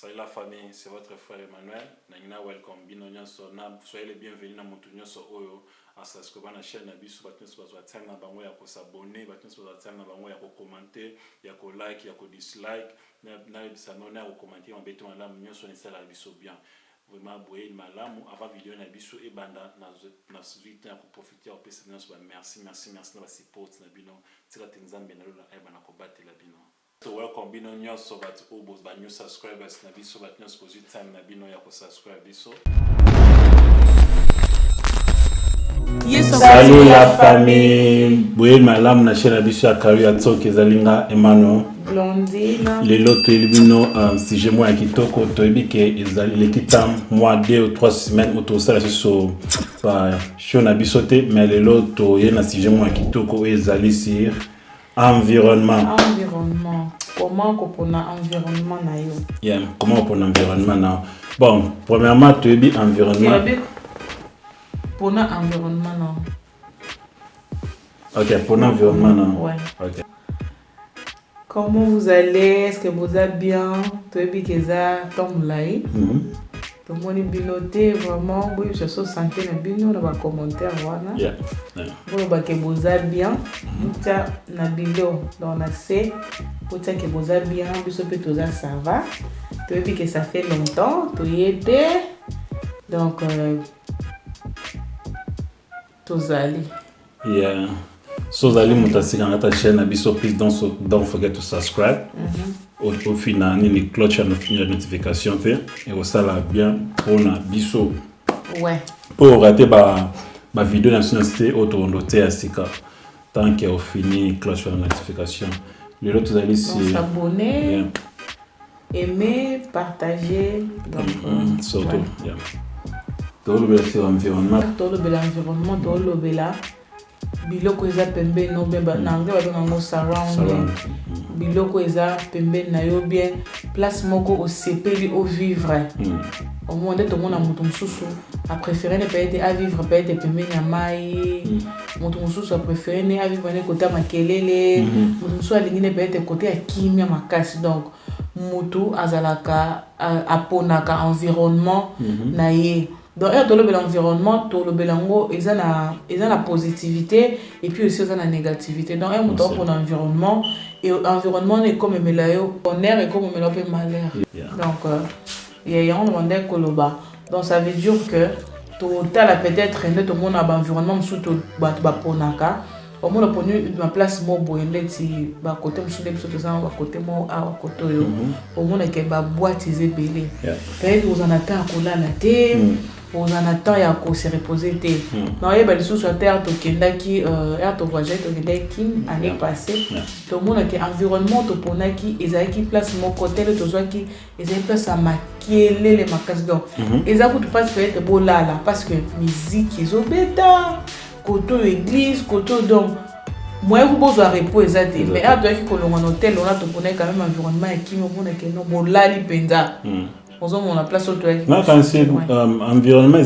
Salut la famille, c'est votre frère Emmanuel. Nangina welcome bino nyonso na soyez les bienvenus na mutu nyonso oyo asubscribe na chaîne na biso batun so bazwa na bango ya ko s'abonner, batun so bazwa na bango ya ko commenter, ya ko like, ya ko dislike, na bisa na ko commenter mabeto malamu nyonso ni sala biso bien. Vraiment boye malamu avant vidéo na biso e banda na suite na ko profiter au pesa nyonso ba merci na ba support na bino tsika tenzambe na lola eba na ko batela bino. So welcome bino nyonso bat obos ba new subscribers na biso bat nyonso kozi time na bino ya ko subscribe biso. Salut la famille, boye malamu na chaîne na biso ya Career Talk ezalinga Emmanuel Blondine. Lelo toyebino sujet mo ya kitoko toyebi ke ezali lekita mois 2 ou 3 semaines autosala sur ba show na biso te mais lelo toye na sujet mo ya kitoko ezali sur environnement. Comment qu'on a environnement na yo? Yeah, comment on environnement na. Bon, premièrement, tu dis environnement. Pour environnement na. OK, pour l'environnement na. Ouais. OK. Comment vous allez? Est-ce que vous allez bien? Tu dis que ça tombe là. Tout le monde est binoté vraiment. Oui, je suis santé na bino na ba commentaire voilà. Yeah. Bon ba que vous allez bien. Muta na bilo dans la C. Pour que vous allez bien, biso pe tout ça va. Tu dis que ça fait longtemps, tu y étais. Donc tous allez. Yeah. So zali mutasika na ta chaîne na biso, please don't forget to subscribe. Au final ni cloche na notification fait et au ça là bien pour na biso. Ouais. Pour rater ba vidéo na société autonoté asika. Tant que au fini cloche de notification. Les autres allez s'abonner, aimer, partager. Donc surtout. Yeah. Tout le environnement. Tout l'environnement, tout le bela. Biloko eza pembe no bien na anglais ba ngo surround. Biloko eza pembe na yo bien place moko au sepeli au vivre. Au moins de tout le monde a mutu mususu a préféré ne pas être à vivre pas être pembe na mai. Mutu mususu a préféré ne à vivre ne côté makelele. Mutu mususu a lingi ne pas être côté à kimia makasi. Donc mutu azalaka aponaka environnement na ye. Donc, l'environnement, tout le belango, ils ont la positivité et puis aussi ils ont la négativité. Donc, un mouton pour l'environnement et l'environnement est comme un mélayo, on air est comme un mélayo malheur. Donc, il y a un demandé koloba. Donc, ça veut dire que total peut-être tout le monde a un environnement surtout baponaka. Au moins pour ma place mo boyende ti ba côté msule biso tozana ba côté mo a côté yo. Au moins que ba boîte ezebele. Peut-être vous en attend kola na té. On en attend ya ko se reposer té. Non yeba lisu sur terre to kendaki to voyager to kendaki année passée. Tout le monde que environnement to ponaki ezaki place mo côté le tozaki ezaki place à makiele les makasi donc. Ezaki to passe peut-être bolala parce que musique ezobeta. Côté église, côté donc moi vous besoin repos exact mais à toi qui colon en hôtel on a to connaît quand même environnement qui me montre que non bolali penza. On a place au toilette. Non, quand c'est environnement, environnement,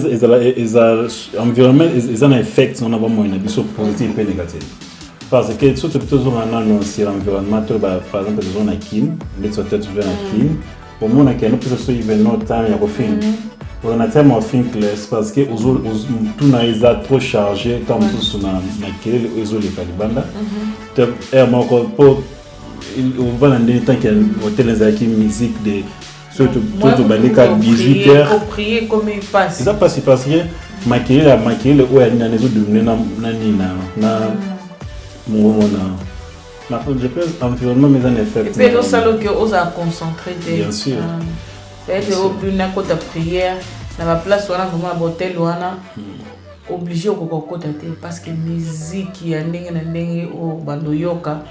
ils ont un effet, on a vraiment une vision positive et négative. Parce que tout ce qu'on a dans l'environnement, par exemple, on a Kim, les hôtels sont à Kim. Au moins, on a quelque chose qui est notre temps, il y a film. On a tellement film classe parce que tout n'a trop chargé comme tout sur la quelle les calibanda. Et moi, pour on va dans des temps qu'il y a hôtel qui musique de surtout bandika 18h pour prier comme il passe. Ça passe parce que maquiller le ou elle n'a les autres de na je pense environnement mais en effet. Et puis ça que on a concentré bien sûr. Peut-être au plus na côté prière dans la place on a vraiment hôtel on a obligé au kokota te parce que musique ya ndenge na ndenge o bando yoka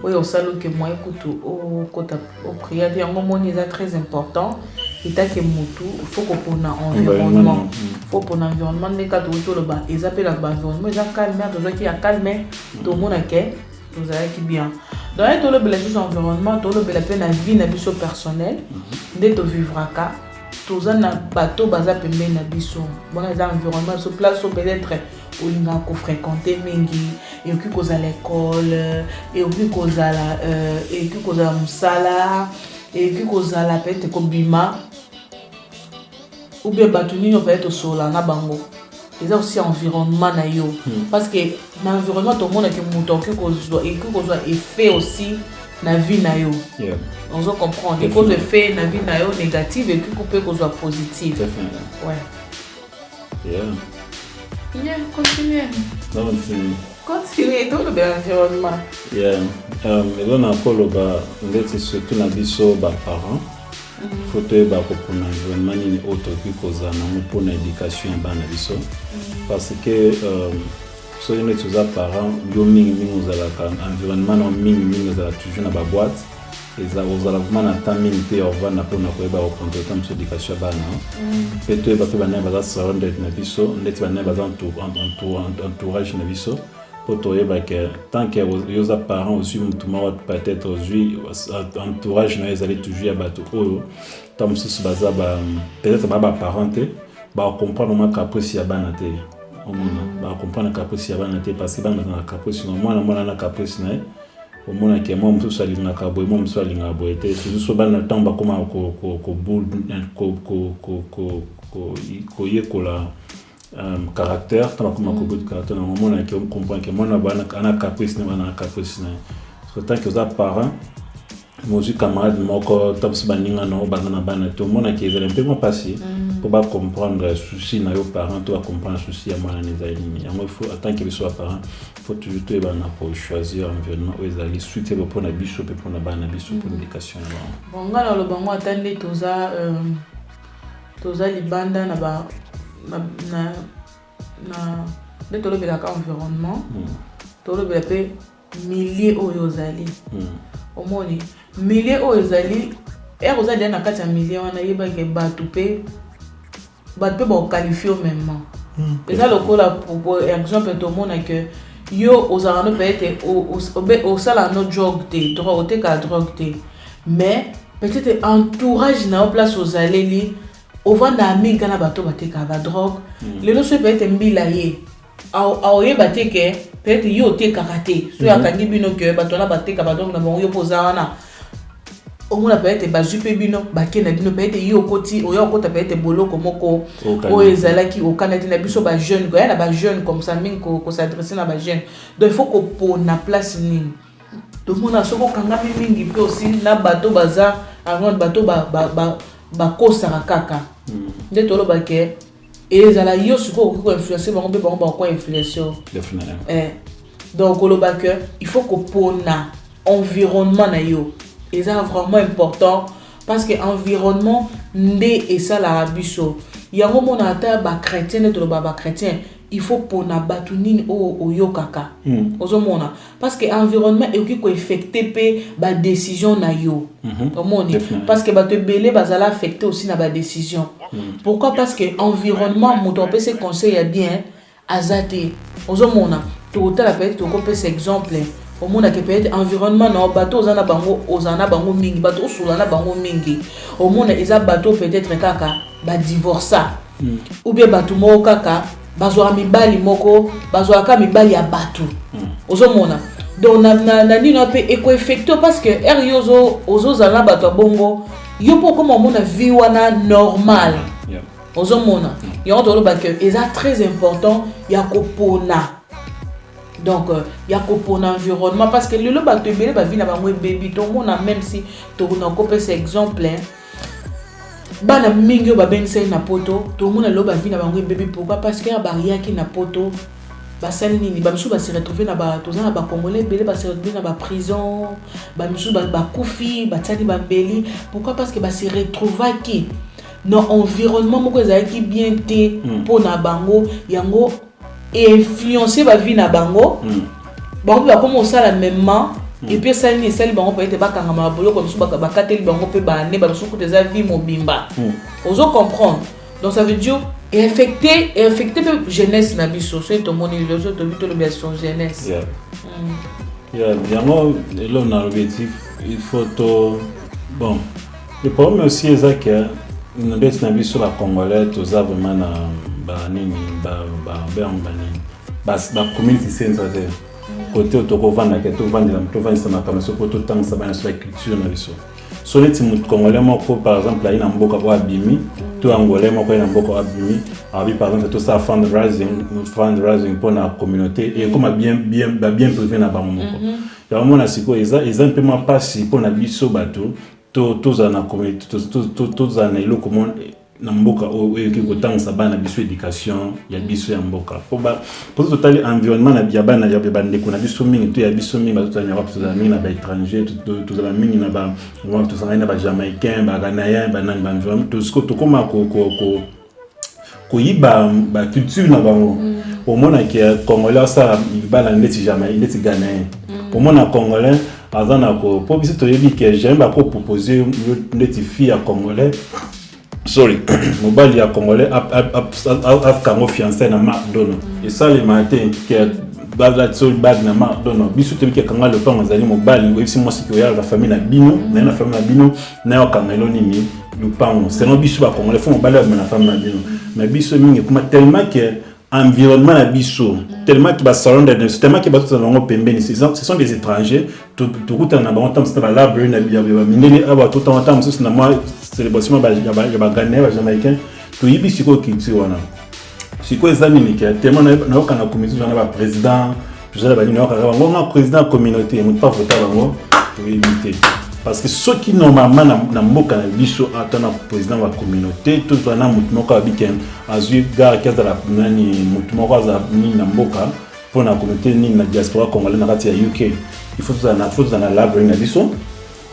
oyo salo que moi écoute au kota au prière de yango moni est très important et ta que mutu faut qu'on pour environnement faut pour environnement ne ka to le ba ils appellent l'environnement ils a calme to qui a calme tout le monde que vous allez qui bien dans tout le belage environnement tout le bel peine la vie na biso personnel de to vivre ka tous un bateau basé pembe na biso bon les environnements sur place peut-être au linga ko fréquenter mingi et puis cause à l'école et puis cause à la et puis cause à musala et puis kozala peut-être kobima ou bien batunini peut-être sola na bango. Et ça aussi environnement na yo parce que l'environnement tout le monde que mouton que kozwa et que kozwa effet aussi na vie na yo. On se comprend que cause effet na vie na yo négative et que peut kozwa positif. Ouais. Yeah, continue. Continue, tout le bien environnement. Yeah. Et là, on a surtout na biso ba parents. Faut que ba pour l'environnement ni autre que cause na pour l'éducation ba na biso. Parce que so les parents yo mingi uzala environnement no mingi uzala toujours na ba boîte. Eza uzala vraiment na temps mingi au va na pour na ko ba contrôler tam sur l'éducation ba na. Peut-être ba ba na ba surrounded na biso, ndeti ba na ba entourage na biso. Pour toi, tant que les parents aussi peut-être aujourd'hui entourage nous allez toujours abattre comme si peut-être pas parenté bah comprendre comment caprice ya banate bah comprendre caprice ya banate parce que dans la caprice moi na caprice na au moins que moi muso ali na kabo moi muso ali na boete c'est juste ba na temps ba comment ko boule ko yekola caractère tant comme un de caractère dans le moment où on comprend que moi on a caprice tant que les parents moi aussi camarade moi quand top se baninga non banana bana tout le monde qui est un peu moins passé pour pas comprendre souci na yo parents toi comprendre souci à moi les amis il faut tant que soit parent faut toujours te bana pour choisir environnement où ils allaient suite pour na biso pour na bana biso pour l'éducation bon ngala lo bango attendre toza libanda na ba na tolobela ka environnement tolobela pe milieu oyo ozali omoni milieu oyo ozali ozali na kati ya milieu wana yeba ke batu pe ba qualifier au même moment eza lokola pour exemple to mona que yo ozala no peut-être au sala no drogue te drogue te ka drogue te mais peut-être entourage na place ozaleli ovanda minga na bato bateka ba drogue lelo so peut-être mbila ye aoye bateke peut-être yo te karaté so ya kangi bino que bato na bateka ba drogue na bango yo poza wana omona peut-être ba jupe bino ba kena bino peut-être yo koti oyo kota peut-être boloko moko o ezalaki o kanati na biso ba jeune ko ya na ba jeune comme ça mingi ko s'adresser na ba jeune donc il faut ko po na place nini tout mona soko kanga mingi pe aussi na bato baza avant bato ba kosaka kaka nde toloba ke ezala yo siko ko influencer bango be bango ko influencer donc koloba ke il faut ko pona environnement na yo eza vraiment important parce que environnement ndé et ça la biso yango mona ata ba chrétien toloba ba chrétien il faut pona batunini o yokaka ozomona parce que environnement et qui ko affecter pe ba décision na yo omoni parce que ba te belé bazala affecter aussi na ba décision pourquoi parce que environnement moto peut se conseiller bien azate ozomona to tala peut-être to ko peut exemple au monde que peut-être environnement na bateau ozana bango mingi bateau solana bango mingi au monde eza bateau peut-être kaka ba divorça ou bien bateau moko kaka bazwa mibali moko bazwa ka mibali ya bato ozomona donc na nino pe eko effecto parce que eriozo ozozala bato bongo yo po comme mona vie wana normal ozomona yo to lo ba que eza très important ya kopona donc ya kopona environnement parce que le bato ebele ba vie na bango baby to mona même si to na kope ce exemple bana mingi ba bense na poto to mona lo ba vie na bango baby pourquoi parce que barrière qui na poto ba sali nini ba misu ba se retrouver na ba to za ba congolais belé ba se retrouver na ba prison ba misu ba kufi ba tsali ba beli pourquoi parce que ba se retrouver qui non environnement moko ezaki bien té pour na bango yango influencer ba vie na bango bango ba comme ça la même et puis ça ni celle bango peut-être ba kanga ma bolo comme ça ba kateli bango pe ba ne ba so ko des vie mobimba ozo comprendre donc ça veut dire et affecter jeunesse na biso c'est to mon illusion to bito le bien son jeunesse yango là on a l'objectif il faut to bon le problème aussi est que nous na biso la congolais to za vraiment na ba nini ba community center de côté to ko vanda ke to vanda na to vanda na kama so ko to tanga sa bana so culture na biso soneti mutu congolais moko par exemple ayi na mboka po abimi to angolais moko ayi na mboka abimi abi par exemple tout ça fundraising pour la communauté et comme bien privé na bango moko ya mona siko eza un peu moins passé pour na biso bato tous na communauté tous na eloko mon na mboka oyo ki kotangisa bana biso éducation ya biso ya mboka pour total environnement na ya bana ya bandeko na biso mingi to ya biso mingi bato na Europe to mingi na ba étranger to za mingi na ba moi to na ba jamaïcain ba ghanéen ba nan ba environnement to sko to koma ko yiba ba culture na bango au mona que congolais ça bana ndeti jamaïcain ndeti ghanéen au mona congolais azana ko po biso to yebi que j'aime ba ko proposer ndeti fille à congolais sorry mobile ya congolais afkango fiancé na McDonald et ça le matin que bag na McDonald biso te ki kanga le pan azali mobile ou si moi c'est que la famille na bino na famille na bino na kanga lo nimi le pan c'est non biso ba congolais font mobile na famille na bino mais biso mingi kuma tellement que environnement na biso tellement que ba salon de tellement que ba tout na pembeni ce sont des étrangers tout route na ba temps c'est ba la bleu na bia minene aba tout temps c'est na moi célébration ba gagner ba jamaïcain to yibi siko kiti wana siko ezami ni que tellement na okana comité na ba président tout ça ba ni na okana président communauté mu pas voter bango to yibité parce que ceux qui normalement na mboka na biso atana président wa communauté tout na mutu moko abiken azui gare kaza la nani mutu moko za ni na mboka pour na communauté ni na diaspora congolaise na kati ya UK il faut na library na biso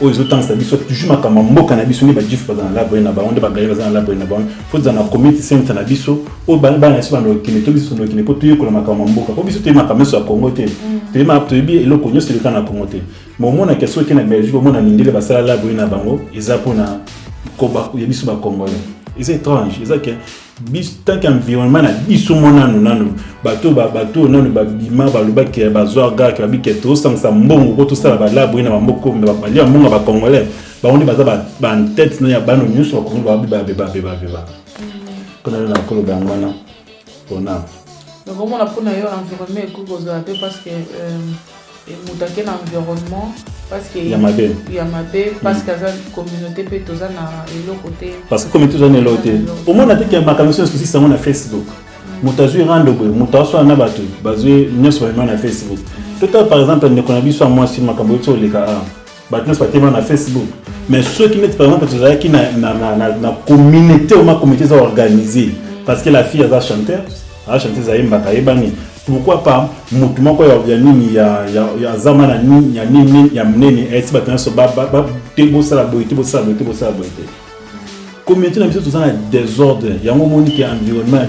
o ils autant ça biso toujours makama mboka na biso ni ba jif na library na ba onde ba gaye ba na library na ba faut na community center na biso o ba na siba no kine to biso no kine po to yeko na makama mboka po biso te makama so Congo te te ma to bi eloko nyoso le kana Congo te mo mona ke so ke na Belgique mona mindele ba sala library na bango eza pona ko ba ya biso ba congolais c'est étrange c'est ça que tant qu'environnement na biso mona nanu bato nanu ba bima ba loba ke ba zoaga ke ba biketo sans mbongo ko to sala ba library na mboko ba lia mbongo ba congolais ba on baza ba en tête na ya bano nyuso ko ba kona na ko lo bangwana pona donc on a pona yo environnement ko ko za parce que mutake na environnement parce que yamabe parce que la communauté peut toza na elo côté parce que communauté toza na elo côté au moins na makamisi aussi ça na Facebook mutazu rando boy mutaso na bato bazwe nyonso na Facebook tout par exemple ne konabi so moi si makambo to leka bato nyonso batema na Facebook mais ceux qui mettent par exemple toza ki na communauté ou ma communauté za organisée parce que la fille a chanteur zaimba kaibani pourquoi pas mutu moko ya nini ya zamana nini ya nini ya mnene esi batana so ba tebo sala boy communauté na biso tout ça na désordre ya ngo moni ke environnement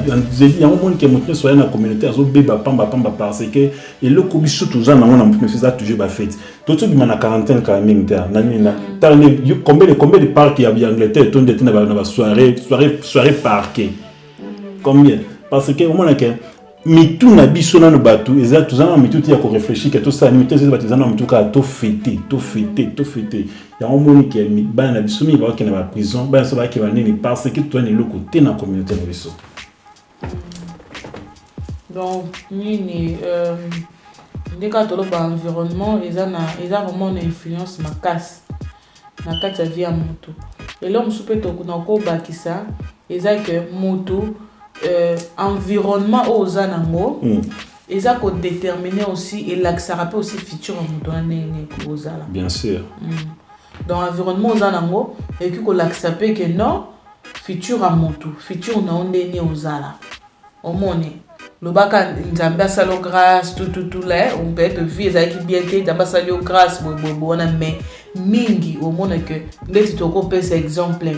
ya ngo moni ke mutu so na communauté azo beba pamba parce que et le ko biso tout ça na ngo na mutu ça toujours ba fête tout bima na quarantaine quand même na nini na combien de parcs ya Angleterre ton de na ba soirée parquet combien parce que au moins que mitu na biso na no batu eza tuzana mitu tia ko réfléchir que tout ça mitu eza batizana mitu ka to fêter ya omoni ke bana na biso mi ba ke na ba prison bana so ba ke ba nini parce que toi ni le côté na communauté na biso donc ni ndeka to lo ba environnement eza vraiment une influence makasi na kati ya vie ya moto et l'homme soupe to na ko bakisa eza que moto environnement aux anango et ça qu'on déterminer aussi et là que ça rappelle aussi futur en donner aux ala bien sûr dans environnement aux anango et que qu'on l'accepte que non futur à moto futur na on est aux ala au monde le baka nzamba salo grâce tout là on peut être vie ça qui bien été nzamba salo grâce bon mais mingi au monde que les to ko pèse exemple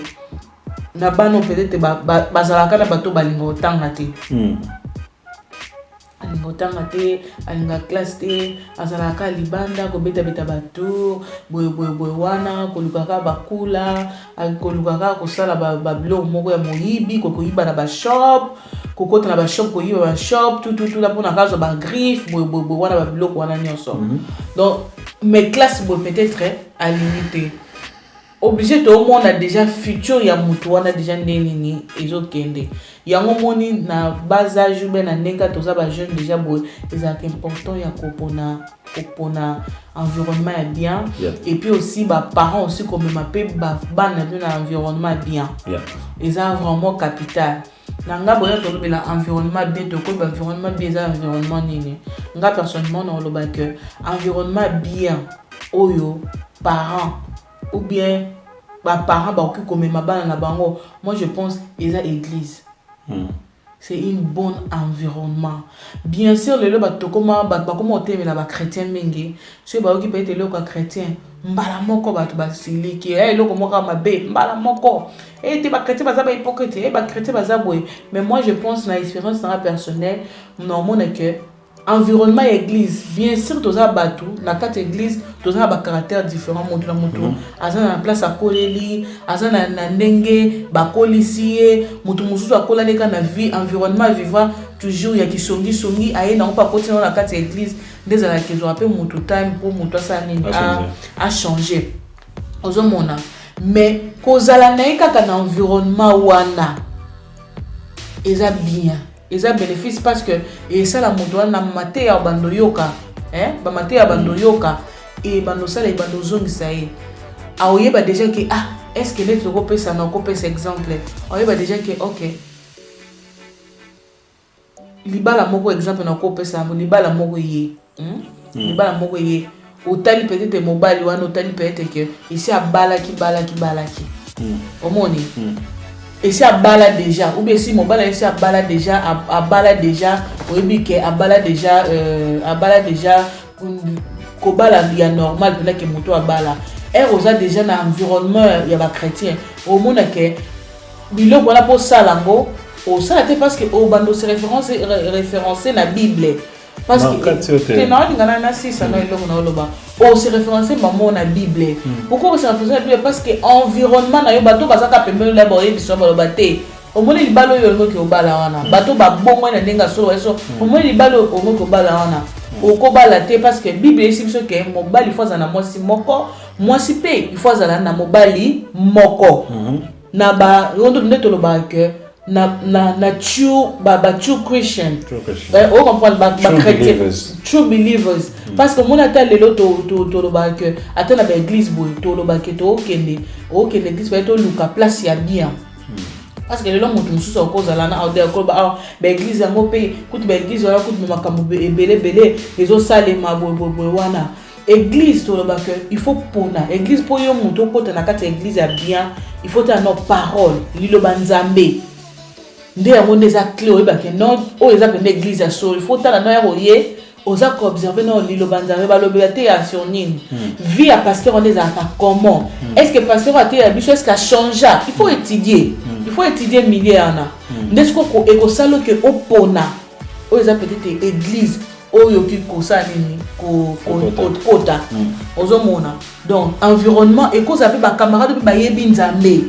na bano peut-être bazalaka na bato balingo tanga te alinga classe te azalaka libanda ko beta bato boy wana kolukaka bakula kolukaka ko sala ba bilo moko ya moyibi ko yiba na ba shop kokota na ba shop ko yiba ba shop tout la pona kazo ba griffe boy wana ba bilo wana nyonso donc mes classes peut-être à limiter obligé tout le monde a déjà futur ya mutu wana déjà nini ezokende yango moni na bas âge ben na ndenga toza ba jeune déjà boy ezaka important ya kopona pour un environnement bien et puis aussi bah parents aussi comme m'appelle bah un environnement bien et ça vraiment capital nanga boya to le environnement bien to ko environnement bien ça environnement nini nga personnellement on le ba que environnement bien oyo parents ou bien bah parents bah qui comme ma bana na bango moi je pense ils a église c'est une bonne environnement bien sûr le ba to comment ba comment te mais la ba chrétien mingi so ba qui peut être le chrétien mbala moko ba to ba siliki le comment ka mabe mbala moko et te ba chrétien ba za ba hypocrite et ba chrétien ba za boy mais moi je pense na expérience na personnelle non mon que environnement église bien sûr tous a bateau na quatre église tous a ba caractère différent montu na montu azana na place à koleli azana na ndenge ba kolisier mutu mususu akola neka na vie environnement vivant toujours ya kisongi songi aye na pas continuer na quatre église des ala que zo appelle mutu time pour mutu ça nini a changer ozomona mais kozala na kaka na environnement wana eza bien ils ont bénéfice parce que et ça la moto na maté ya bando yoka ba maté ya bando yoka et bando ça les bando zongi ça y aoye ba déjà que est-ce que les trop pesa na ko pesa exemple aoye ba déjà que OK libala moko exemple na ko pesa libala moko yé libala moko yé otali peut-être mobile wana otali peut-être que ici a balaki omoni et si à bala déjà ou bien si mon bala ici à bala déjà ou bien que à bala déjà kobala ya normal de que moto à bala et osa déjà dans environnement ya ba chrétien au monde que biloko na pour salango au ça parce que au bando se référencé la Bible parce que non ngana na si ça na eloko na loba o se référencer maman na Bible pourquoi se référencer la Bible parce que environnement na yo bato bazaka pembelo la boye biso ba lobaté au moins libalo yo ngo ke obala wana bato ba bongo na ndenga solo eso au moins libalo o ngo ke obala wana o ko bala te parce que Bible ici biso ke mobali faut za na mwasi moko mwasi pe il faut za na mobali moko na ba rondo ndeto loba ke na true Christian on comprend ba chrétien true believers parce que mon atal lelo to lo ba que atana ba église boy to lo ba que to okende église ba to luka place ya bien parce que lelo mutu mususu okozala na audio ko ba église yango pe kutu ba église wala kutu makambo belé ezo salema boy wana église to lo ba que il faut pona église po yo mutu ko na kata église ya bien il faut ta no parole lilo banzambe nde yango des clés oyeba ke non o eza pe église ya so il faut tala no ya royer oza ko observer no lilo banzambe balobela te ya sur nini vie à pasteur on les a comment est-ce que pasteur a été habitué est-ce qu'a changé il faut étudier milieu ana n'est-ce ko ekosalo ke opona o eza peut-être église oyo ki kosa nini ko kota ozomona donc environnement et cause avec ba camarade ba yebi nzambe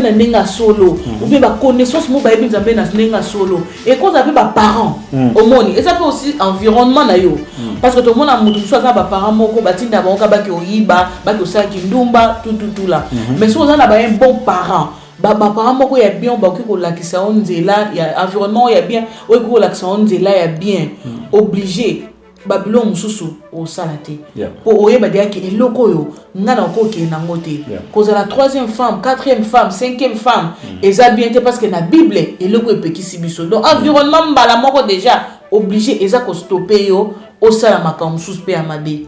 na ndenga solo ou bien ba connaissance mo ba yebi nzambe na ndenga solo et cause avec ba parents omoni et ça peut aussi environnement na yo parce que tout le monde a mutu soit ba parents moko batinda ba ka ba ki oyiba ba ki osaki ndumba tout là mais si on a ba un bon parent ba parents moko ya bien ba ki ko lakisa onzela ya environnement ya bien o ko lakisa onzela ya bien obligé babylon mususu au salate pour oyeba dia ki eloko yo ngana ko ke na ngote cause la troisième femme quatrième femme cinquième femme eza bien parce que na bible eloko epekisi biso donc environnement mbala moko déjà obligé eza ko stopper yo au sala makambo mususu pe ya mabe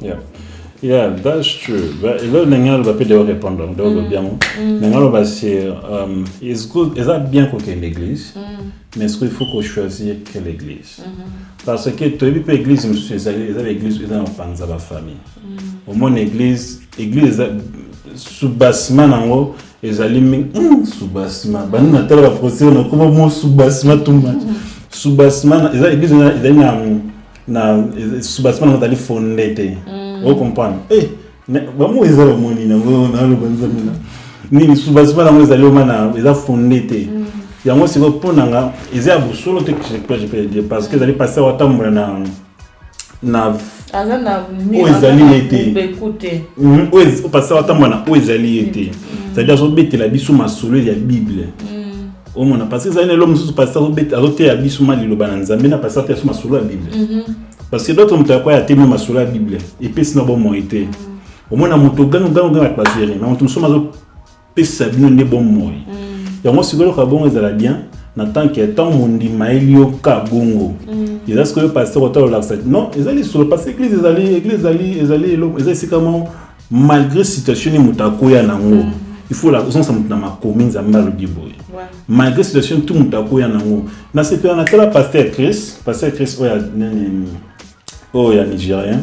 Yeah, that's true. But là, n'engalo va pas devoir répondre. Donc bien, n'engalo va c'est is good. Est-ce bien qu'on ait l'église, mais est-ce qu'il faut qu'on choisisse quelle église? Parce que tu es pas église, mais c'est l'église où on pense à la famille. Au moins église sous-bassement en haut, ils allaient sous-bassement. Ben nous on a la procédure, on a comment mot sous-bassement tout le monde. Sous-bassement, ils allaient église na sous-bassement on allait fonder. On comprend. Vamos usar o money na lo banzamina. Ni subasima na mo ezali omana eza fondé. Yango siko ponanga eza busolo te que je peux dire parce que ezali passer watambola na azana o ezali été. O passer watambola na o ezali été. C'est-à-dire so betela biso masolo ya Bible. O mona parce que ezali l'homme sous passer o bet azote ya biso mali lo bananzambe na passer ya masolo ya Bible. parce que d'autres ont quoi été même sur la Bible et puis c'est bon morité au moins na moto gano pas gérer mais on sommes à pesa bino ne bon moi ya moi c'est que bon ezala bien na tant que tant mundi mailio ka bongo et est-ce que le pasteur auteur l'accepte non ils allaient sur le pasteur église allez c'est comment malgré situation ni mutakoya nango il faut la sens na ma commune za mbalo diboy malgré situation tout mutakoya nango na c'est pas na kala pasteur Chris oya nigérien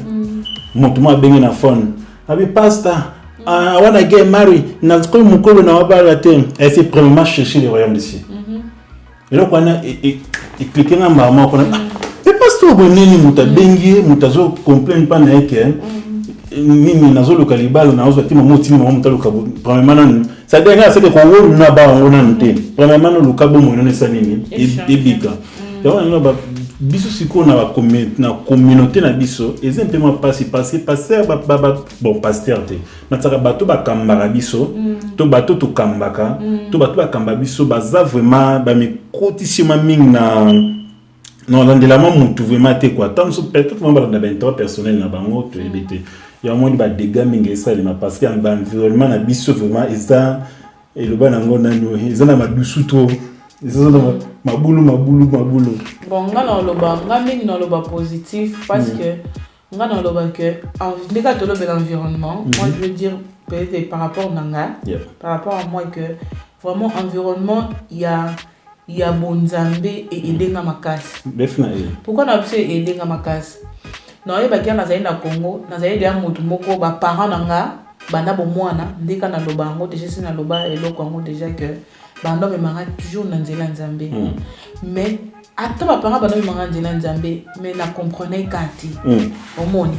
montuma bengi na phone abi pasteur I want to get married. Na ko mukolo na wabala te. Et c'est premièrement chercher le royaume d'ici. Et donc on a expliqué na maman qu'on a et pasteur bonini muta bengi mutazo complain pas na yeke. Mimi nazo lokalibalo na ozo tima moti mama mutalo kabo. Premièrement ça dernière c'est que ko wolu na ba ngona nte. Premièrement no lokabo mo no sa nini e bika. Donc on a biso siko na communauté na biso et un peu moins passer bon pasteur te na tsaka bato ba kambaka biso to bato to kambaka to bato ba kamba biso baza vraiment ba mikotissima ming na non landela mutu vraiment te quoi tant so peut-être moi ba na intérêt personnel na bango to ebete ya moins ba dégâts mingi ça les parce que environnement na biso vraiment ça et le ban ngo na no ils na madusu to ils sont mabulu. Bon, on a le positif parce que on a le que l'environnement. Moi, je veux dire peut-être par rapport à Nanga, par rapport à moi que vraiment environnement il y a Bonzambe et Edenga Makas. Pourquoi on a appelé Edenga Makas? Non, il y a des gens na Congo, na zaïdi ya mutu moko ba parents Nanga, bana bo mwana, ndeka na lobango déjà c'est na loba et lo Congo déjà que bando me mara toujours na nzela nzambe mais ata ba parents bando me mara nzela nzambe mais na comprenait kati au monde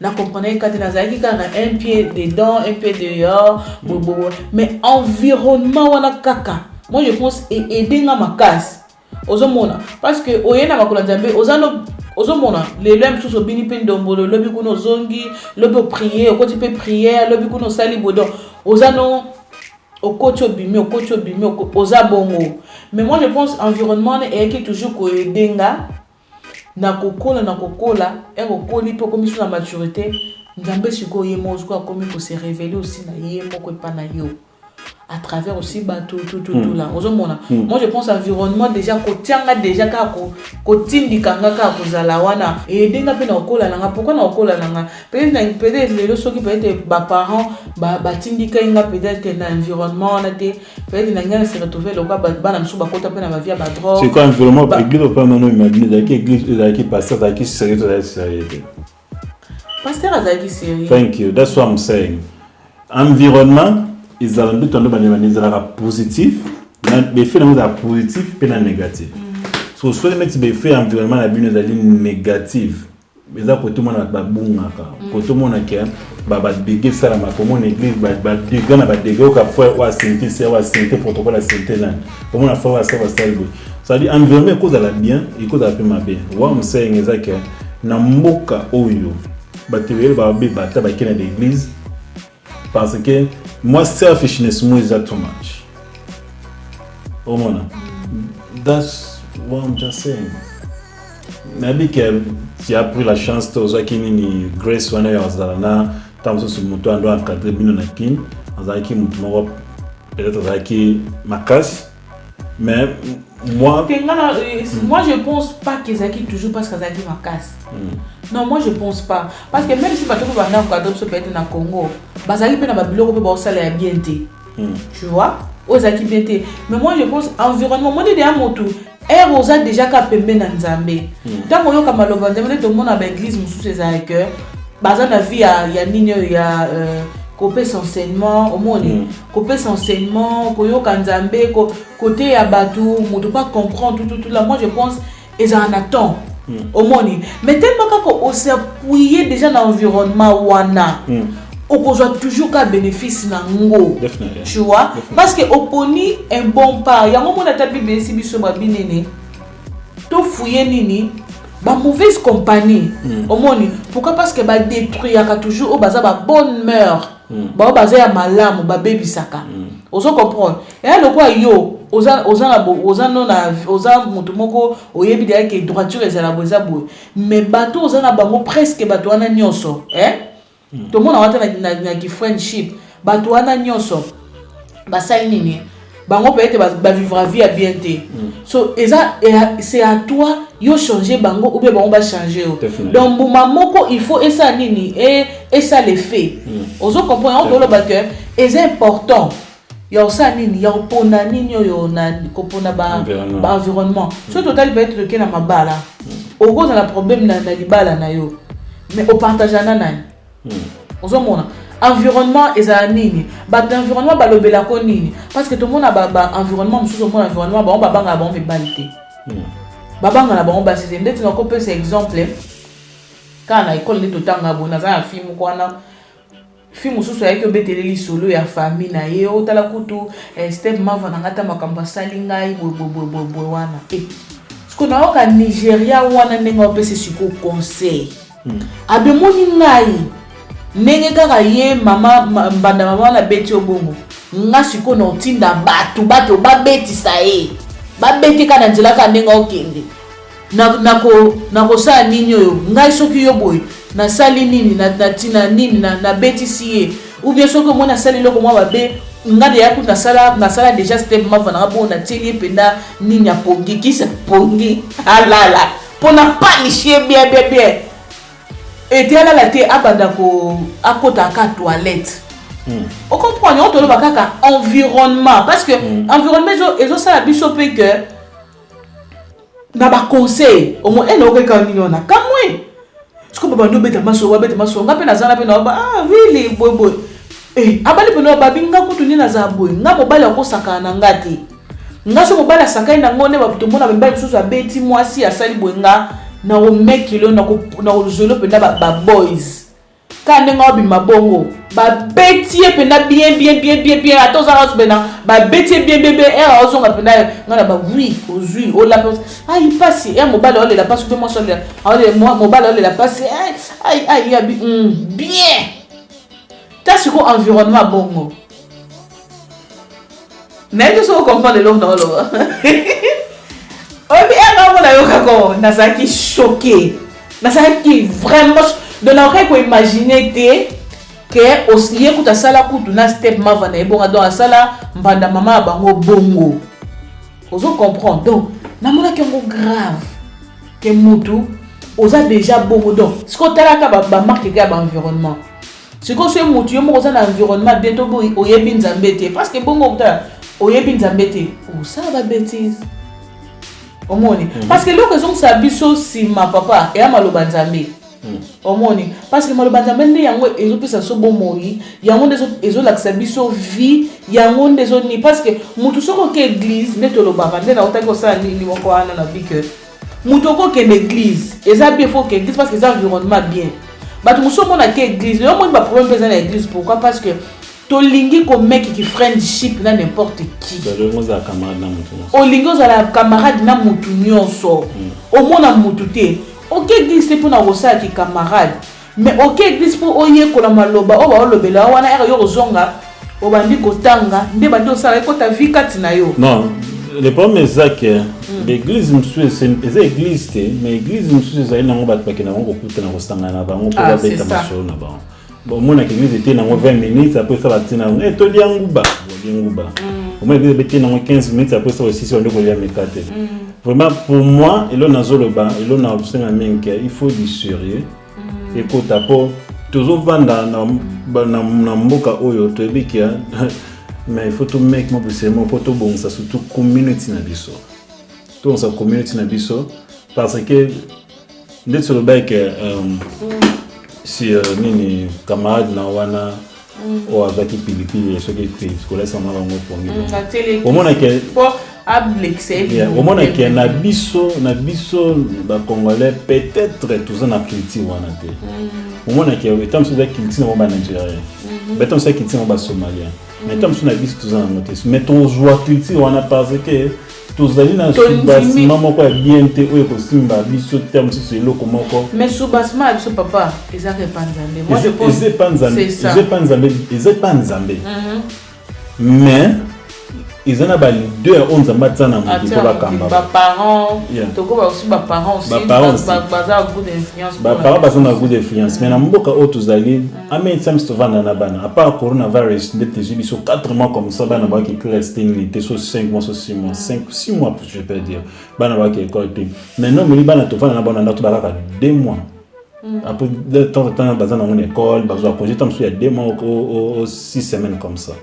na comprenait kati na zaki ka un pied dedans un pied dehors bobo mais environnement wana kaka moi je pense aider nga makasi ozomona parce que oyena makolo nzambe ozomona les lèvres sous obini pe ndombolo lobi kuno zongi lobi prier okoti pe prière lobi kuno sali bodo ozano okocho bimi oza bongo mais moi je pense environnement est qui toujours ko edenga na kokola et kokoli pe comme sur la maturité nzambe siko yemo ko comme ko se révéler aussi na yemo ko pa na yo à travers aussi tout là ozomona moi je pense environnement déjà ko tianga déjà ka ko tindikanga ka ko zala wana et denga pe na kola nanga pourquoi na kola nanga peut-être les soki peut-être ba parents ba tindika inga peut-être na environnement na te peut-être na ngana se retrouver le quoi ba na msu ba kota pe na ba via ba drogue c'est quoi environnement église pas non imaginer da église da qui pasteur da qui sérieux pasteur da qui sérieux thank you that's what I'm saying environnement ils ont dit tondo banezala positif na befe na positif pe na négatif so soit les mecs befe environnement na bino zali négatif mais ça côté mona ba bungaka côté mona ke ba bege sala ma comme église ba dégâts na ba dégâts ka foi wa santé protocole la santé là comme on a fait ça ça dit environnement cause la bien et cause la peu mabe wa on sait ngezaka na mboka oyo ba tebele ba ta ba kena l'église parce que moi selfishness is too much. Oh mona. That's what I'm just saying. Maybe que tu as pris la chance de voir qu'il y a Grace Wana Yazalana, tant que ce moto a droit à cadrer bien na kin, azaki mutumo peut-être azaki makas, mais moi je pense pas qu'ils zaki toujours parce qu'ils zaki makas. Non, moi je pense pas parce que même si bato ba na ko adoption peut-être na Congo, bazali pe na ba biloko pe ba osala ya bien te. Tu vois? Ozaki bien te. Mais moi je pense environnement moi de amoto oza déjà ka pembe na nzambe. Tant moyo ka maloba nzambe to mona ba église mususu ezala que baza na vie ya nini ya copé enseignement au monde copé enseignement koyoka nzambe côté ya bato moto pas comprendre tout là moi je pense ils en attendent au monde mais tellement qu'on s'est appuyé déjà dans l'environnement wana on a toujours qu'un bénéfice nango tu vois parce que oponi un bon pas ya moment na tabi besi biso ba binene to fouiller nini ba mauvaise compagnie au monde pourquoi parce que ba détruire toujours au baza ba bonne mœur ba baza ya malamu ba baby saka ozo comprendre et le quoi yo oza moto moko oyebi déjà que droiture ezala boza boy mais bato oza na bango presque bato wana nyonso to mona wata na ki friendship bato wana nyonso basali nini bango peut-être ba vivre vie à bien te so c'est à toi yo changer bango ou bien bango ba changer donc buma moko il faut esa nini et ça les fait ozo comprendre on doit que c'est important ya osa nini ya opona nini yo na kopona ba environnement so total peut-être que na mabala okoza na problème na libala na yo mais au partage na nani ozo mona environnement ezala nini bato environnement balobela ko nini parce que tout le monde a ba environnement mususu mon environnement ba babanga ba mebalite babanga na ba basise ndeti na ko pesa exemple kana école de totanga bona za film kwana film mususu ya ke beteleli solo ya famille na ye otala kutu step mava na ngata makambo salinga bo wana siko na oka Nigeria wana nenga pesa siko conseil abe moni ngai nenge kaka ye mama mbanda mama na beti obongo nga siko na otinda bato babetisa ye babeti kana nzela ka ndenga okende na sa nini oyo ngai soki yo boy na sali nini na tina nini na betisi ye ou bien soki mo na sali loko mo babe nga de yaku na sala déjà step mava na bo na tili penda nini apongi kisa pongi alala pona panisher bien et là la té abanda ko akota ka toilette on comprend on to lo bakaka environnement parce que environnement ezo sala biso pe que na ba conseil au moins eno ko ka nini ona kamwe siko baba ndo beta maso ngape na zana pe na ba really boy abali pe no ba binga kutu ni na za boy nga mobali ko saka na ngati nga so mobali saka na ngone ba to mona mbali susu abeti mwasi asali boy nga na o mekilo na o zolo penda ba boys quand nga bima bongo ba betie penda bien atoza house bena ba betie bien ozonga penda nga ba oui ozui o la il passe mobile ole la passe pe moi seul mobile ole la passe ya bien ta siko environnement bongo n'est-ce que vous comprenez l'homme dans l'eau Nazaki choqué. Nazaki vraiment de l'oreille pour imaginer que aussi écoute sala kutu na step mava na ebonga dans sala mbanda mama bango bongo. Ozo comprendre donc na mona que grave que mutu oza déjà bongo donc ce qu'on tala ka ba marque ka ba environnement. Ce qu'on se mutu yo mo oza na environnement bientôt bo oyebi nzambete parce que bongo ta oyebi nzambete o ça va bêtise. Omoni parce que l'occasion ça biso si ma papa et maloba nzambe omoni parce que maloba nzambe ndi yango ezopesa so bomoi yango ezo lakisa biso vie yango ndezo ni parce que mutu soko ke église neto loba bande na otaki osala ni moko ana na bike mutu ko ke l'église eza bien faut que église parce que ça environnement bien batu muso mona ke église yo moni ba problème pesa na église pourquoi parce que tolingi ko mec qui friendship na n'importe qui olingi ozala camarade na mutu nyonso omona mutu te ok église pour na rosa ki camarade mais ok église pour oye ko la maloba o ba olobela wana ero yo zonga obandi kotanga nde bandi osala ko ta vie kati na yo non le problème est ça que l'église monsieur c'est église mais église monsieur ça ina ngoba bakena ngo kutana ko sanga na bango ko ba beta maso na bango bon mon église était dans 20 minutes après ça va tenir to lianguba au moins il était dans 15 minutes après ça aussi on doit aller métater vraiment pour moi et là nazoloba et là na obsena menke il faut du sérieux et ko tapo toujours vanda na mboka oyo to ebikia mais il faut tout mec moi c'est mon poto bon ça surtout community na biso tout ça community na biso parce que dès sur le bac si nini camarade na wana o azaki pilipili ce qui fait ce que laisse mama ngo pongi au moins que pour ablexer au moins que na biso ba congolais peut-être tous en culture wana te au moins que étant sur la culture ba nigérien étant sur la culture ba somalien mais étant sur la biso tous en note mais ton joie culture wana parce que tozali na subasima moko ya bien te oyo kosimba biso terme si c'est loko moko mais subasima biso papa eza repanzambe moi je pense c'est pas nzambe mais ils en a ba leader on zamba tsana mu ko ba kamba ba parents to ko ba aussi ba parents aussi ba goût d'influence ba parents ba zona goût d'influence mais na mboka otuzali amen sam stovana na bana à part coronavirus ndete jibi so 4 mois comme ça bana ba qui rester limité so 5 mois so 6 mois 6 mois je peux dire bana ba qui école mais non mais bana to vana na bana to ba 2 mois. Après de temps en temps bazana en école bazo congé tant il y a 2 mois au 6 semaines comme ça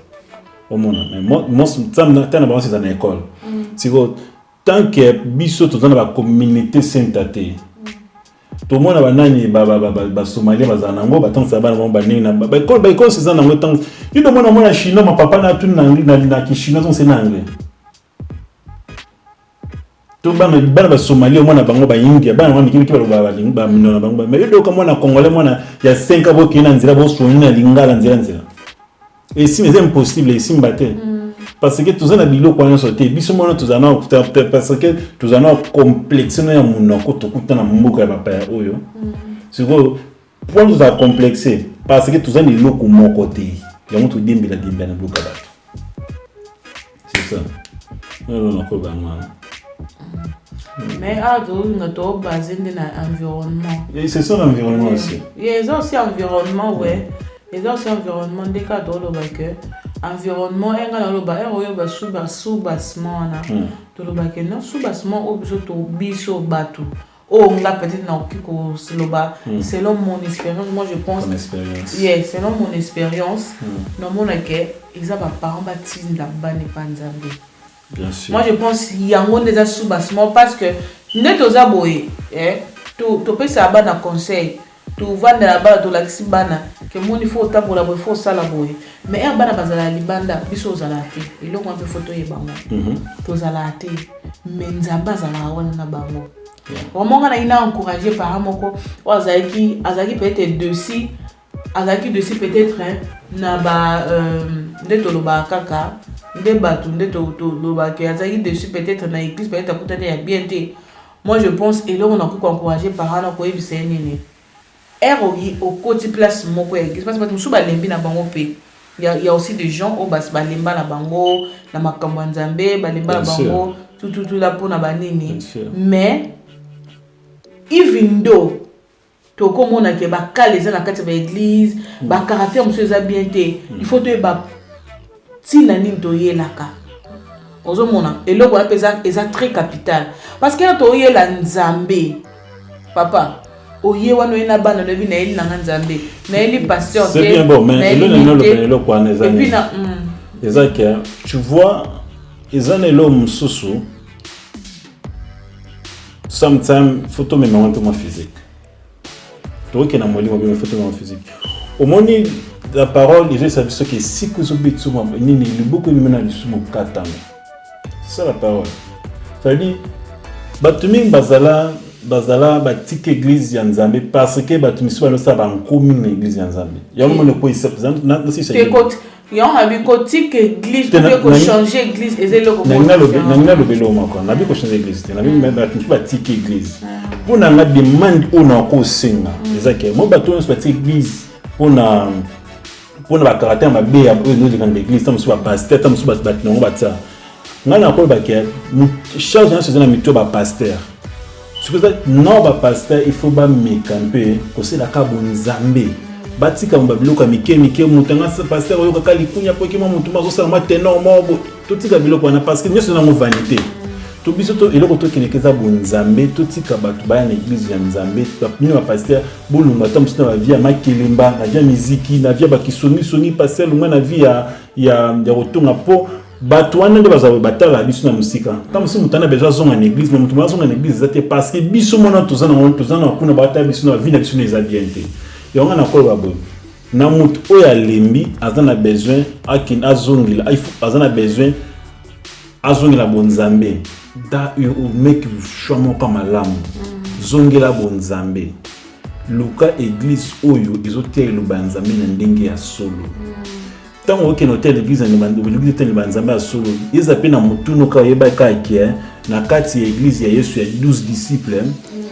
au monde mais moi ça na tana ba c'est en école si tant que biso to dans la communauté sainteté tout le monde ba nani ba somalien bazana ngo ba tant ça ba ba nini na ba école c'est ça na ngo tant il demande moi na chinois ma papa na tout na ki chinois on c'est na anglais to bana ba somalien moi na bango ba india bana mami kibi ba minona bango mais yo comme na congolais moi na ya 5 abo ki na nzira bo soni na lingala nzira et si mais c'est impossible ici mbaté parce que tous na bilo kwa nsote biso mona tuzana parce que tuzana complexe na munoko to kutana mbuka ya papa ya oyo siko pour nous a complexer parce que tuzana loko moko te ya mutu dimbila na buka ba c'est ça non ko ba mwana. Mais on est basé dans l'environnement. Et c'est ça l'environnement aussi. Il y a aussi environnement, ouais. Il y a aussi environnement des cas dans le bac. Environnement, il y a le bac, sous-bassement. Dans le bac, non, sous-bassement, au biso bateau. Oh, on l'a peut-être dans le bac. Selon mon expérience, moi je pense. Ton expérience. Yeah, selon mon expérience, dans mon accueil, ils ont parents baptisés là-bas, n'est pas nzambe. Bien sûr. Moi je pense qu'il y a un des sous-bassements parce que net aux aboyés, tu peux savoir dans conseil, tu vas dans la bas de la xibana, que mon il faut taper pour la boue, il faut ça la boue. Mais un bana bazala libanda, biso zalate, et l'autre un peu photo y bango. Tu zalate, mais nzamba zala wana bango. Vraiment on a ina encouragé par amoko, ou azaki peut-être dessus, azaki dessus peut-être na ba de toloba kaka. Peut-être na église peut-être à bien. Moi je pense et là on a pu encourager par an ko ebisa nini au côté place moko église parce que musu ba lembi na bango pe il y a aussi des gens au bas ba lemba na bango na makambo nzambe ba lemba na bango tout la pona ba nini mais even though to comme on a que ba kale na kati ba église ba caractère musu za bien té il faut te ba tina nini toyelaka ozomona eloko ya pesa eza très capital parce que toyela nzambe papa oye wana ena bana lebi na eli nanga nzambe na eli pasteur c'est bien bon mais eloko wana eza et puis na eza que tu vois eza na elo mususu sometimes photo même un peu moins physique to ke na molimo bien photo moins physique au moni la parole, il veut ce que si vous avez beaucoup de gens qui sont katana. C'est ça la parole. Ça veut dire, Batuming Bazala, batik église Yanzambe, parce que Batuming soit ça va en commune l'église Yanzambe. Il y a un moment où il s'est présenté, il y a un côté église, pour changer l'église, et c'est le comment. On a vu qu'on change l'église. On a vu que batik église. Pour n'a demande on a encore singa. C'est ça moi bateau on batik église pour na caractère ma bé a nous de l'église tant soit pasteur tant soit non batza ngana ko ba ke charge na c'est na mito ba pasteur ce que ça non ba pasteur il faut ba mekampe ko c'est la ka bonzambe batika mbabiloka mike mutanga pasteur oyo ka likunya po ki mo mutuma zo sala ma tenor mo tout tika biloko na parce que nous sommes en vanité to biso to eloko to kinekeza bonzambe to tika batu ba na église ya nzambe bapini ba pasteur bolunga tam sina ba via makelemba na via muziki na via ba kisoni pasteur lunga na via ya rotonga po batu wana nde bazawe batala biso na musika tam si mutana besoin zonga na église mais mutu zonga na église zate parce que biso mona tozana kuna bata biso na vie na biso na bienté et on a ko babo na mutu oya lembi azana besoin akin azongila azana besoin azongila bonzambe da u make choix moko malamu zongela bonzambe luka église oyo izotia lubanzambe na ndenge ya solo tango ke no tel église na l'église tel lubanzambe ya solo yeza pe na mutuno ka yeba ka ke na kati ya église ya Yesu ya 12 disciples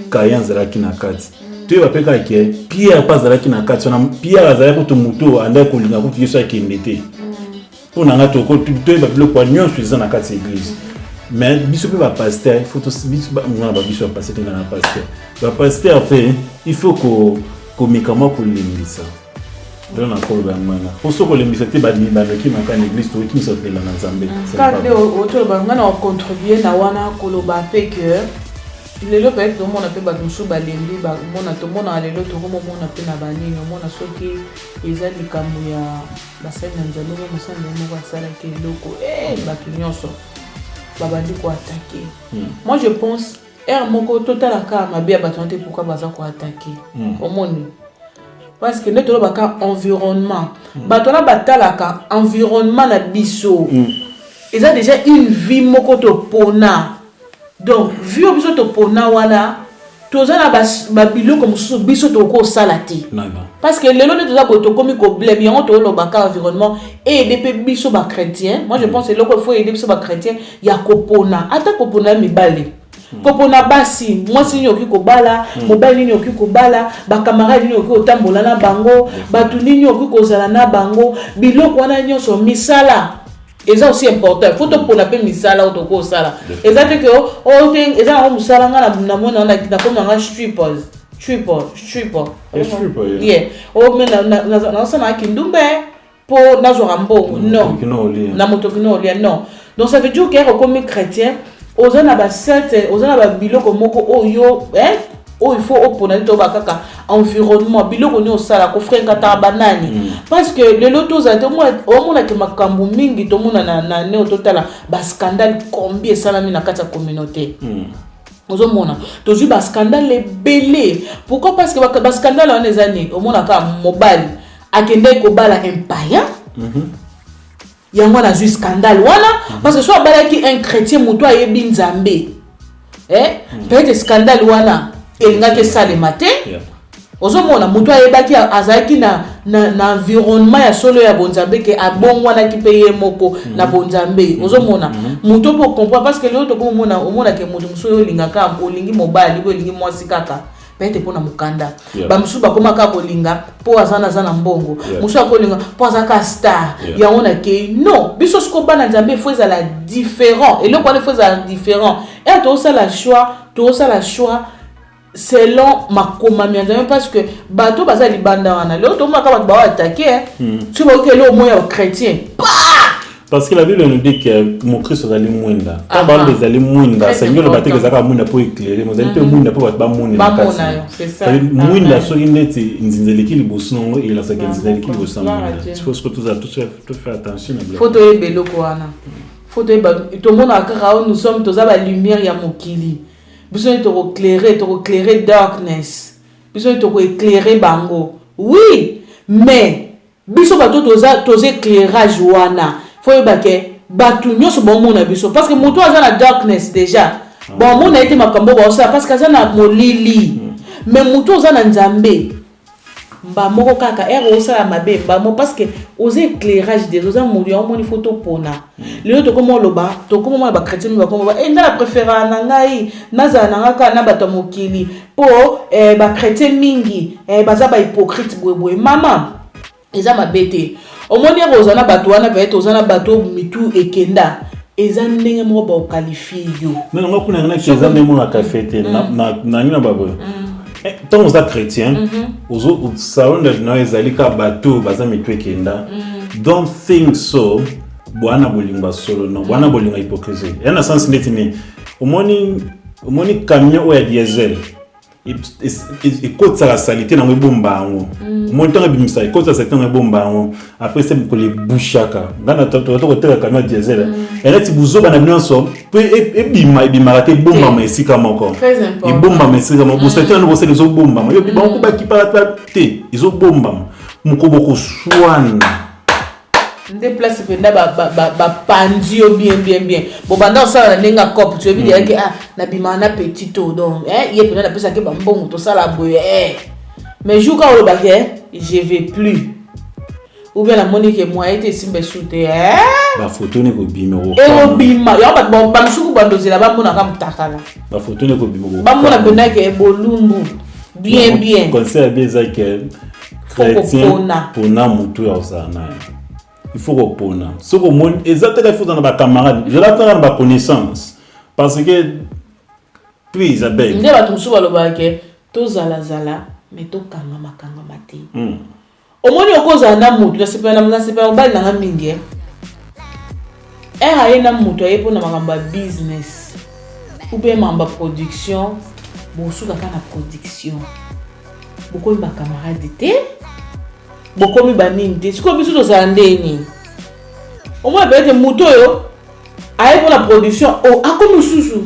ka yanzala ki na kati to yeba pe ka ke Pierre pas zala ki na kati na Pierre azala ko to muto anda ko linga ko Yesu akendete pour nanga to ko tout ba bloc kwa nyon suis na kati église mais biso pe ba pasteur il faut to biso ba ngana ba biso pasteur na pasteur ba pasteur pe il faut ko mikama ko limbisa donc na ko ba ngana pour so ko limbisa te ba ni ba ki maka na église to ki so pe na nzambe quand le autour ba ngana contribuer na wana ko lo ba pe que lelo peut-être tout le monde peut ba musu ba lembi ba mona to mona lelo to ko mona pe na bani mona soki eza likambo ya basali na nzambe mo musana mo ba sala ke loko ba kinyonso ba bandi ko attaquer moi je pense moko total aka mabia batonte pourquoi baza ko attaquer au monde parce que neto ba ka environnement batona batalaka environnement na biso eza déjà une vie moko to pona. Donc, vu que biso to pona wana, tozana ba biloko mususu biso to ko salati. Parce que lelo ne toza ko to komi ko blème yango to lo baka environnement et depuis biso ba chrétien, moi je pense que loko faut aider biso ba chrétien ya ko pona, ata ko pona mibale. Ko pona basi, moi si nyoki ko bala, mobali nyoki ko bala, ba camarade nyoki ko tambola na bango, ba tuni nyoki ko zala na bango, biloko wana nyonso misala. Et ça aussi important. Il faut que pour la paix misala ou toko sala. Et ça que et ça on musala na mona na comme un stripper. Yeah. Oh mais na ça na kindumbe pour na zorambo. Non. Na motokino lia non. Donc ça veut dire que comme chrétien, ozana ba certes, ozana ba biloko moko oyo, il faut opposer to bakaka environnement biloko ni osala ko frenka ta banani parce que le loto za to mo na ke makambu mingi to mona na ne totala ba scandale combien salami na kata communauté ozo mona to ju ba scandale belé pourquoi parce que ba scandale on les années o mona ka mobile akende ko bala empire yango na ju scandale wana parce que soit bala ki un chrétien muto ayebi nzambe peut-être scandale wana elinga ke sale matin ozomona mutu ayebaki azalaki na environnement ya solo ya bonzambe ke abongwana ki peye moko na bonzambe ozomona mutu po comprendre parce que lelo to komona omona ke mutu muso olinga ka olingi mobali ko olingi mwasi kaka peut-être pona mukanda ba musu ba koma ka kolinga po azana zana mbongo musu akolinga po azaka star ya ona ke non biso sko bana nzambe faut ça la différent et le quoi faut ça différent et to ça la choix selon ma commandement parce que bateau baza libanda wana leo to maka bato ba attaquer tu vois que le mot ya chrétien parce que la Bible nous dit que mon Christ sera limwenda quand ba les ali mwenda seigneur le bateau que zaka mwenda pour éclairer mais ali pe mwenda pour ba mwenda c'est ça mwenda so ineti nzinzeleki libosongo et la saka nzinzeleki libosongo il faut que tout faire attention faut to ebelo kwana faut to to mona akara nous sommes tous ba lumière ya mokili besoin de éclairer darkness besoin de éclairer bango oui mais biso bato toza éclairage wana faut yebake batu nyonso bomona biso parce que moto aza na darkness déjà bon mona ete makambo ba osala parce que aza na molili mais moto aza na nzambe mba moko kaka osala mabe mba parce que aux éclairage des oza mori on moni photo pona lelo to komo loba to komo ba chrétien ba komo ba ndala préféra na ngai naza na ngaka na bato mokili po ba chrétien mingi baza ba hypocrite boye mama eza mabete o moni ozana bato wana peut-être ozana bato mitu ekenda eza ndenge mo ba qualifier yo non ngo kuna ngana keza ndemo na café na ngina babo tant aux chrétiens aux salon de noise alika bateau baza mitwekenda don't think so bwana bolinga solo no bwana bolinga hypocrisie en a sens netini omoni camion ou ya diesel et côté la salité na bomba ngo montant bimisa côté ça na bomba ngo après c'est ko les bouchaka ngana to tela camion diesel et là ti buzo bana binso et bima raté bomba mais si comme encore et bomba mais si comme vous savez on les bomba yo ba ko ba ki para te ils ont bomba moko boko swana déplace penda ba pandio bien bon pendant ça nenga cop tu veux dire que na bimana petito donc il pena na pesa ke ba mbongo to sala boye mais jouka o ba ke je vais plus ou bien la monique moi été simbe soute ba photo ne ko bima o bima yo ba msuku bandozela ba mona ka mtakala ba photo ne ko bima ba mona pena ke bolumbu bien conseil bien ça que chrétien pona mutu ya osana il faut répondre. Ce que moi, exactement, il faut dans ma camarade. Je l'ai dans ma connaissance. Parce que, puis Isabelle. Il y a tout le monde qui est zala, mais tout kanga mati. Au moins, il y a cause à Namout, je sais pas, bal na mingi. A na mutu aye pour na business. Ou bien mamba production, bosu ka na production. Beaucoup ba camarade té. Beaucoup mi ba ninte. Siko biso to za ndeni. Au moins peut-être mutu yo aye pour la production o akomi susu.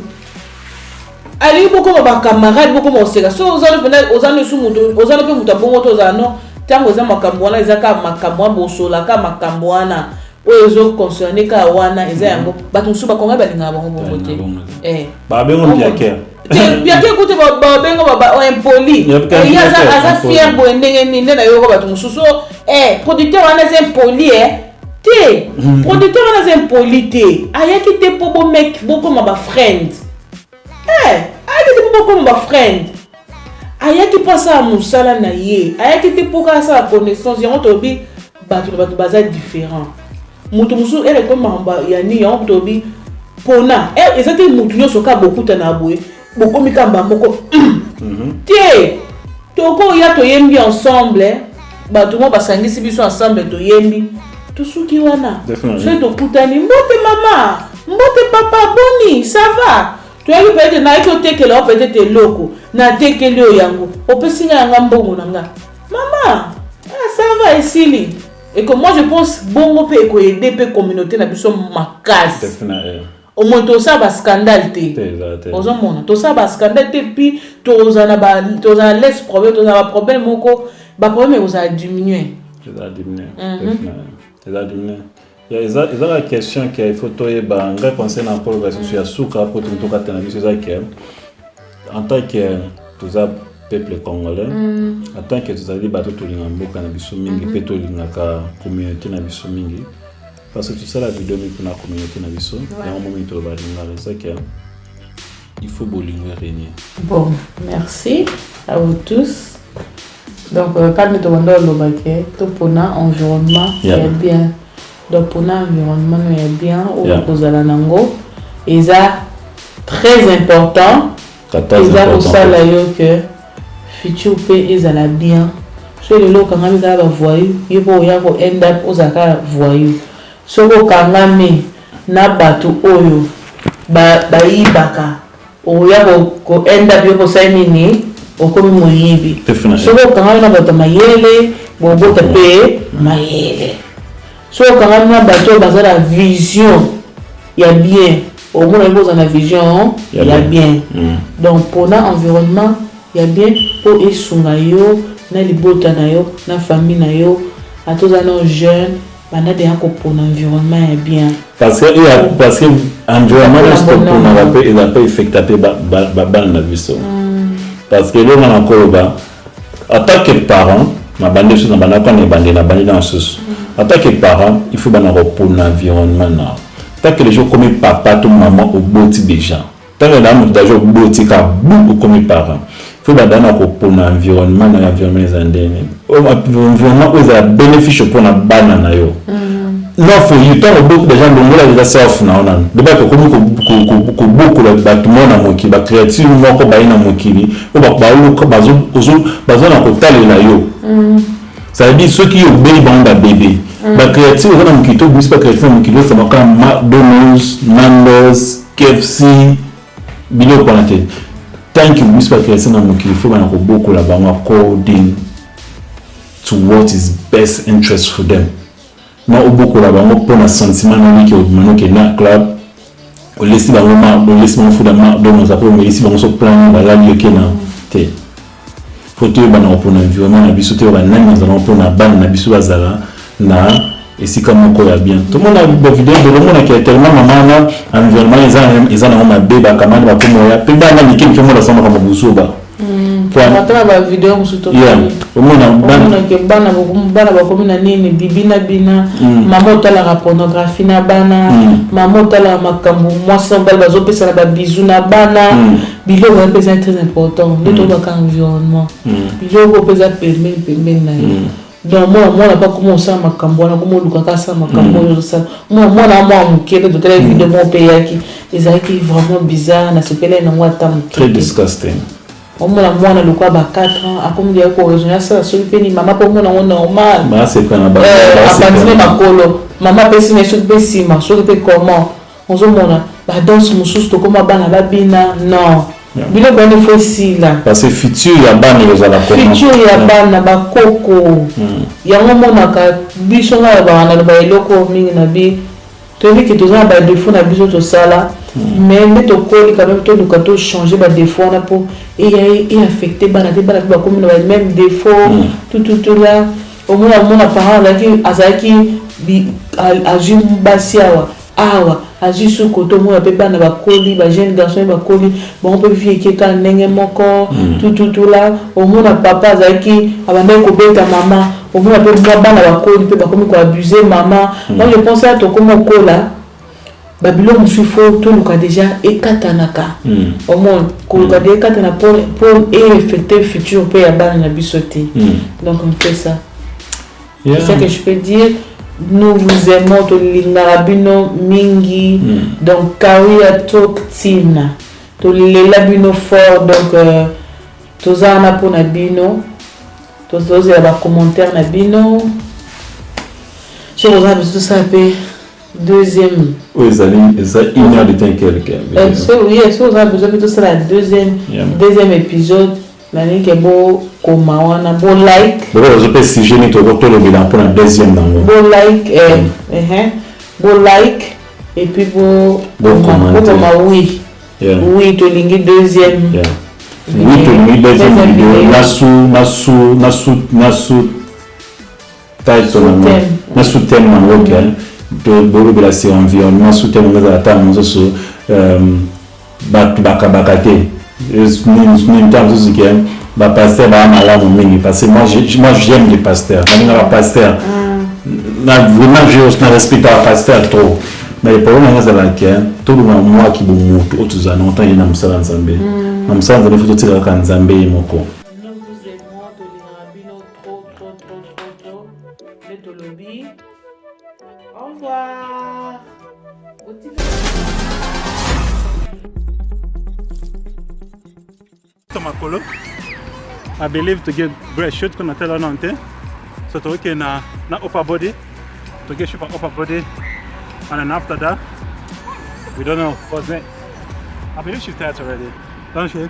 Ali beaucoup ba camarade beaucoup mo seka. So ozana su mutu, ozana pe mutu bongo to za no. Tango za makambo wana ezaka makambo wana bosola ka makambo wana oyo concerné ka wana eza yango bato suba konga balinga bango bongo te ba bengo biaker biaker kote ba bengo ba impoli ya za fier bo ndenge ni na yo ko bato mususu producteur wana c'est impoli te producteur wana c'est impoli te ayaki te po bo mec boko ma ba friend ayaki te po boko ma ba friend ayaki pasa musala na ye ayaki te poka sa connaissance yango tobi bato baza différent mutu musu ele ko mamba ya ni yango tobi pona ezati mutu nyoso ka bokuta na boye bokomi kamba moko tie toko ya to yembi ensemble bato mo basangisi biso ensemble to yembi to suki wana so to kutani mbote mama mbote papa boni ça va tu as peut-être na iko tekela peut-être loko na tekeli o yango opesinga yanga mbongo nanga maman ça va ici et que moi je pense bongo pe ko aider pe communauté na biso makasi au moins to ça ba scandale te ozo mona to ça ba scandale te puis to za laisse problème to za ba problème moko ba problème o za diminuer il y a la question qu'il faut toyer ba nga concerne encore la situation suka pour tout cas tena biso que en tant que tous a peuple congolais en tant que tous a dit bateau to linga mboka na biso mingi pe to linga ka communauté na biso mingi parce que tout ça la vidéo mi pour la communauté na biso il y a un moment to ba linga ça que il faut bolingo régner. Bon, merci à vous tous. Donc quand nous demandons le baquet tout pour environnement il y a bien. Donc pour l'environnement il y a bien au kozala nango et ça très important et ça pour ça là que futur pe ezala bien so le loka ngami ka ba voyou yebo ya ko end up ozaka voyou so ko kangame na bato oyo ba ibaka o ya ko end up yebo sa nini okomi moyibi so ko kangame na bato mayele bobo tape mayele so quand même na bateau dans la vision il y a bien au moins il y a une vision il y a bien donc pour l'environnement il y a bien pour esunga yo na libota na yo na famille na yo à tous les jeunes bana de yako pour l'environnement il y a bien parce que environnement stop pour na rappel il a pas affecté ba na biso parce que là on a encore ba en tant que parent ma bande sur na bana ko na bande dans sous en tant que parent, il faut pour l'environnement. Tant que les gens comme papa, tout maman, au beau des gens. Tant que les gens au beau beaucoup comme parents. Il faut pour l'environnement, l'environnement des Indiens. L'environnement, vous avez bénéfice pour la banane. Non, il faut beaucoup de gens qui ont déjà surf. De base, beaucoup de bâtiments dans mon qui va créer si nous avons pas dans mon qui ou ça veut dire ceux qui ont bébé ba créatif on a mon kito bus pas créatif mon kilo ça va comme McDonald's, Nando's, KFC bilo pour la tête tant que bus pas créatif dans mon kilo faut qu'on a beaucoup là-bas according to what is best interest for them na beaucoup là-bas on prend un sentiment non qui au que na club on laisse dans le laisse mon fou dans McDonald's après on ici on se plan là lieu que na té faut que bana pour l'environnement na biso té ba nani nous allons pour na ban na biso bazala na et si comme on a bien tout le monde a vu des vidéos de le monde qui est tellement maman environnement ils en ont ma bébé comme on va pour moi puis dans la liquide tout le monde ensemble comme busoba pour matin ba vidéo musuto au monde bana ba comme na nini bibina bina maman tala la pornographie na bana maman tala makambo moi sans bal bazo pesa na ba bisou na bana bilo va pesa très important le to ba environnement bilo ko pesa permis na donc moi n'a pas comment ça makambo na comment lukaka ça makambo ça moi mukele de telle vidéo mon pays qui ezaki vraiment bizarre na sepela na moi tam très disgusting. moi na lukwa ba 4 ans akomi ya ko rejoindre ça sur peni mama pour moi na normal Bah c'est pas na ba apatine makolo mama pesi na sur pesi ma sur pe comment on zo mona ba danse mususu to koma bana babina non bilo bana faut si là parce que futur ya bana ezala comment futur ya bana ba koko yango mona ka biso na ba na ba eloko mingi na bi to vi que to za ba défaut na biso to sala mais to koli quand même to luka to changer ba défaut na po et affecter bana te bana ba comme na même défaut tout là au moins mona parent là qui azaki bi azim basiawa awa azisu koto mo pe bana ba koli ba jeune garçon ba koli bon peut vie qui ka ndenge moko tout là au moins papa azaki abanda ko beta maman au moins pe bana ba koli pe ba komi ko abuser maman moi je pense à to comme kola babilo musifo to luka déjà ekatanaka au moins ko luka de ekatana pour effecter futur pe ya bana na bisoté donc on fait ça c'est ça que je peux dire. Nous vous aimons to lingarabino mingi donc career talk team to lelabino fort donc tozana pour na bino tozoza ba commentaire na bino sur vous avez tout ça pe deuxième oui ça une heure de temps quelqu'un oui vous avez besoin de tout ça la deuxième épisode nani ke bo koma wana bo like bo zo pe si jeni to to le bilan pour la deuxième dango bo like bo like et puis bo koma oui oui to lingi deuxième oui to lingi deuxième vidéo nasu title nasu thème na OK to bo be la c'est environnement sous thème na za ta mo so bakate ni temps aussi que ba pasteur ba malamu mingi parce que moi j'aime les pasteurs na pasteur na vraiment je respecte les pasteurs trop mais le problème c'est là que tout le monde moi qui bon moto otuza na temps ina musala nzambe na musala nzambe faut tira ka nzambe moko au revoir. Makolo. I believe to get breast shoot kuna tell nante. So to okay na upper body. To get shoot upper body. And then after that, we don't know what's next. I believe she's tired already. Don't she?